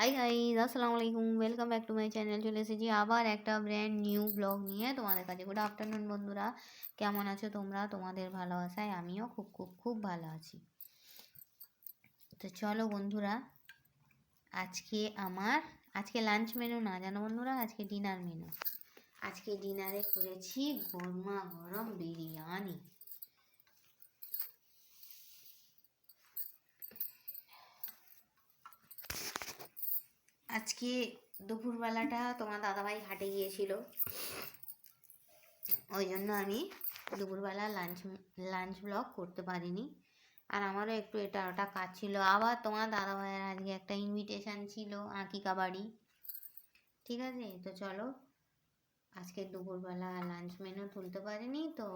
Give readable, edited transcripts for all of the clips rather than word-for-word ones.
Hi guys, আসসালামু আলাইকুম, welcome back to my channel. চলে এসেছি আবার একটা ব্র্যান্ড নিউ ব্লগ নিয়ে তোমাদের কাছে। গুড আফটারনুন বন্ধুরা, কেমন আছো তোমরা? তোমাদের ভালোবাসায় আমিও খুব খুব খুব ভালো আছি। তো চলো বন্ধুরা, আজকে লাঞ্চ মেনু না জানো বন্ধুরা, আজকে ডিনার মেনু। আজকে ডিনারে করেছি গরমা গরম বিরিয়ানি। আজকে দুপুরবেলাটা তোমার দাদাভাই হাটে গিয়েছিল, ওই জন্য আমি দুপুরবেলা লাঞ্চ ব্লগ করতে পারিনি। আর আমারও একটু এটা ওটা কাজ ছিল। আবার তোমার দাদাভাইয়ের আজকে একটা ইনভিটেশান ছিল আঁকিকা বাড়ি। ঠিক আছে, তো চলো আজকে দুপুরবেলা লাঞ্চ মেনু তুলতে পারিনি। তো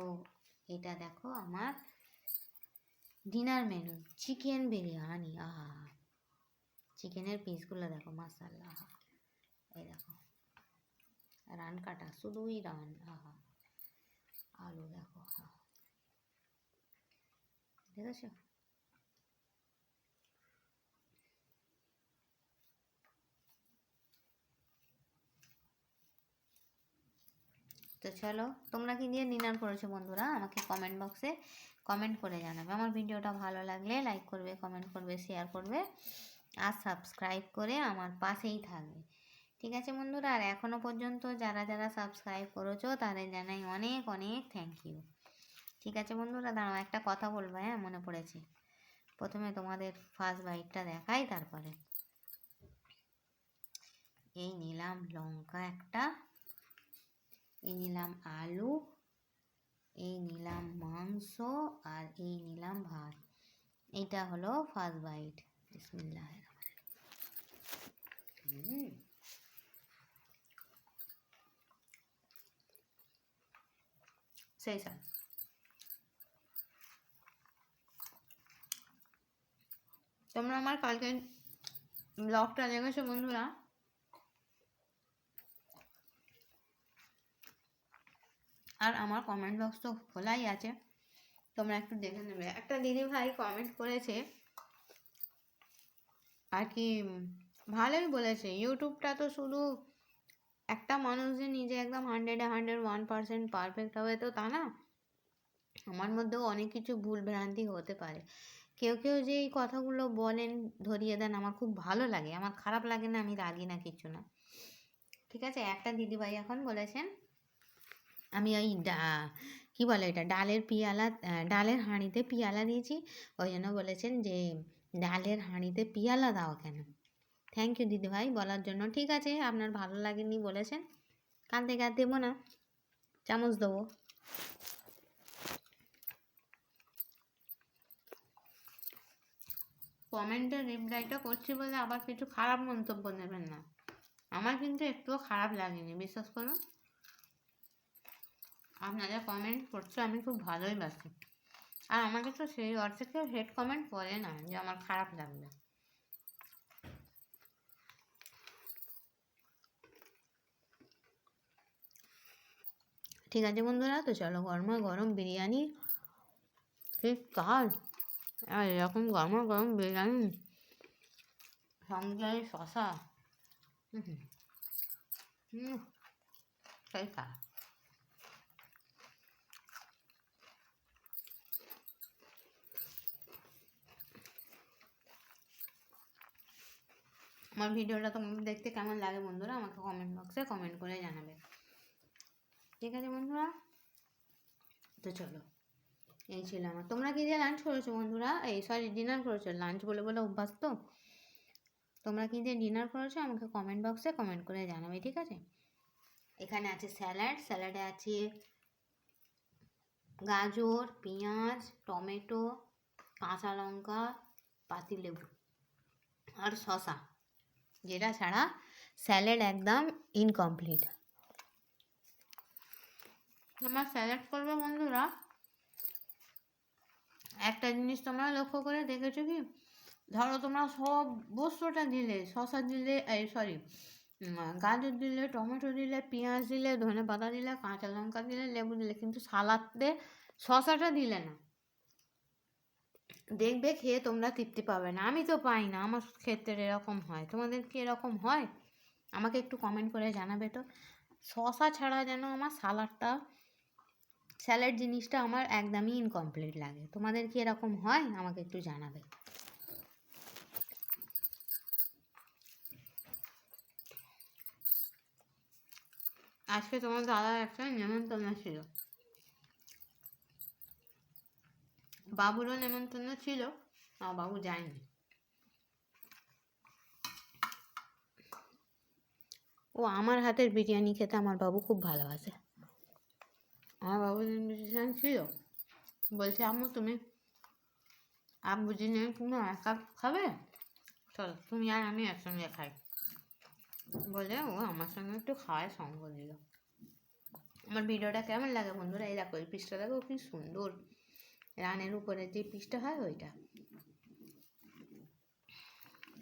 এটা দেখো আমার ডিনার মেনু, চিকেন বিরিয়ানি। আহা, চিকেনের পিসগুলো দেখো, মাসাল্লাহ। এই দেখো, রান কাটা, শুধুই রান। আহা, আলু দেখো, দেখেছো? তো চলো, তোমরা কি দিয়ে ডিনার করেছো বন্ধুরা? আমাকে কমেন্ট বক্সে কমেন্ট করে জানাবে। আমার ভিডিওটা ভালো লাগলে লাইক করবে, কমেন্ট করবে, শেয়ার করবে আর সাবস্ক্রাইব করে আমার পাশেই থাকবে। ঠিক আছে বন্ধুরা? আর এখনও পর্যন্ত যারা যারা সাবস্ক্রাইব করেছো তাদের জানাই অনেক অনেক থ্যাংক ইউ। ঠিক আছে বন্ধুরা, দাঁড়াও একটা কথা বলবো, হ্যাঁ মনে পড়েছে। প্রথমে তোমাদের ফার্স্ট বাইটটা দেখাই, তারপরে এই নিলাম লঙ্কা একটা, এই নিলাম আলু, এই নিলাম মাংস, আর এই নিলাম ভাত। এইটা হলো ফার্স্ট বাইট। বিসমিল্লাহ। সেই স্যার, তোমরা আমার কালকে ব্লগটা দেখেছো বন্ধুরা? আর আমার কমেন্ট বক্স তো খোলাই আছে, তোমরা একটু দেখে নেবে। একটা দিদি ভাই কমেন্ট করেছে আর কি, ভালোই বলেছে। ইউটিউবটা তো শুধু একটা মানুষ যে নিজে একদম 101% পারফেক্ট হবে তো তা না। আমার মধ্যেও অনেক কিছু ভুল ভ্রান্তি হতে পারে। কেউ কেউ যে এই কথাগুলো বলেন, ধরিয়ে দেন, আমার খুব ভালো লাগে। আমার খারাপ লাগে না, আমি রাগি না, কিছু না। ঠিক আছে, একটা দিদিভাই এখন বলেছেন আমি ওই কী বলে এটা, ডালের হাঁড়িতে পিয়ালা দিয়েছি, ওই জন্য বলেছেন যে ডালের হাঁড়িতে পিয়ালা দাও কেন। থ্যাংক ইউ দিদিভাই বলার জন্য। ঠিক আছে, আপনার ভালো লাগেনি বলেছেন, কাল থেকে আর দেবো না, চামচ দেবো। কমেন্টে রিপ্লাইটা করছি বলে আবার কিছু খারাপ মন্তব্য নেবেন না। আমার কিন্তু একটুও খারাপ লাগেনি, বিশ্বাস করুন। আপনারা কমেন্ট করছো, আমি খুব ভালোই বাসি। আর আমাকে তো সেই অর্থে কেউ হেড কমেন্ট করে না যে আমার খারাপ লাগবে। ঠিক আছে বন্ধুরা, তো চলো গরমা গরম বিরিয়ানি, ঠিক কাল আর এরকম গরমা গরম বিরিয়ানি সঙ্গে শশা, সেই কাল। আমার ভিডিওটা তোমাদের দেখতে কেমন লাগে বন্ধুরা, আমাকে কমেন্ট বক্সে কমেন্ট করে জানাবে। ঠিক আছে বন্ধুরা, তো চলো, এই ছিল আমার। তোমরা কি দিয়ে লাঞ্চ করেছো বন্ধুরা? এই সরি, ডিনার করেছো, লাঞ্চ বলে বলে অভ্যাস তো। তোমরা কি দিয়ে ডিনার করেছো আমাকে কমেন্ট বক্সে কমেন্ট করে জানাবে। ঠিক আছে, এখানে আছে স্যালাড, স্যালাডে আছে গাজর, পেঁয়াজ, টমেটো, কাঁচা লঙ্কা, পাতিলেবু আর শসা, যেটা ছাড়া স্যালাড একদম ইনকমপ্লিট। তোমরা স্যালাড করবে বন্ধুরা, একটা জিনিস তোমরা লক্ষ্য করে দেখেছো কি, ধরো তোমরা সব বস্তুটা দিলে, শসা দিলে, এই সরি, গাজর দিলে, টমেটো দিলে, পেঁয়াজ দিলে, ধনে পাতা দিলে, কাঁচা লঙ্কা দিলে, লেবু দিলে, কিন্তু সালাদে শসাটা দিলে না। দেখবে খেয়ে তোমরা তৃপ্তি পাবে না, আমি তো পাই না, আমার ক্ষেত্রে এরকম হয়, তোমাদের কি এরকম হয়? আমাকে একটু কমেন্ট করে জানাবে তো। শশা ছাড়া যেন আমার স্যালাড জিনিসটা আমার একদমই ইনকমপ্লিট লাগে। তোমাদের কি এরকম হয়? আমাকে একটু জানাবে। আজকে তোমার দাদার একটা নেমন্তন্ন ছিল, বাবুরও নেমন্তন্ন ছিল, বাবু যায়নি। ও আমার হাতের বিরিয়ানি খেতে আমার বাবু খুব ভালোবাসে। আমার বাবুর ইনভিটেশন ছিল, বলছে আম্মু তুমি বুঝি নেই, তুমি একা খাবে, চলো তুমি আর আমি একসঙ্গে খাই, বলে ও আমার সঙ্গে একটু খাওয়ায় সঙ্গ দিল। আমার ভিডিওটা কেমন লাগে বন্ধুরা? এই দেখো, এই পিসটা দেখো কি সুন্দর, রানের উপরে যে পিসটা হয় ওইটা।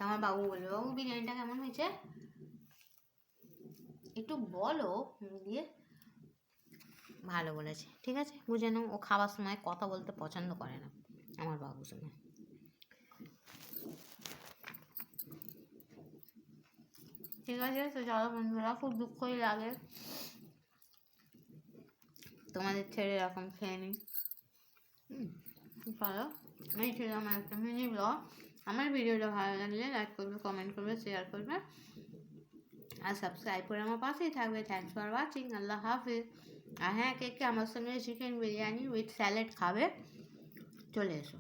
আমার বাবু বলবে, বাবু বিরিয়ানিটা কেমন হয়েছে একটু বলো দিয়ে। ভালো বলেছে, ঠিক আছে, বুঝে নাও। ও খাওয়ার সময় কথা বলতে পছন্দ করে না আমার বাবুর সঙ্গে। ঠিক আছে, তো চলো বন্ধুরা, খুব দুঃখই লাগে তোমাদের ছেড়ে এরকম খেয়ে নিই। চলো, এই ছিল আমার একটা মিনি ব্লগ। আমার ভিডিওটা ভালো লাগলে লাইক করবে, কমেন্ট করবে, শেয়ার করবে আর সাবস্ক্রাইব করে আমার পাশেই থাকবে। থ্যাংকস ফর ওয়াচিং, আল্লাহ হাফিজ। আর হ্যাঁ, কে কে আমার সঙ্গে চিকেন বিরিয়ানি উইথ স্যালাড খাবে চলে এসো।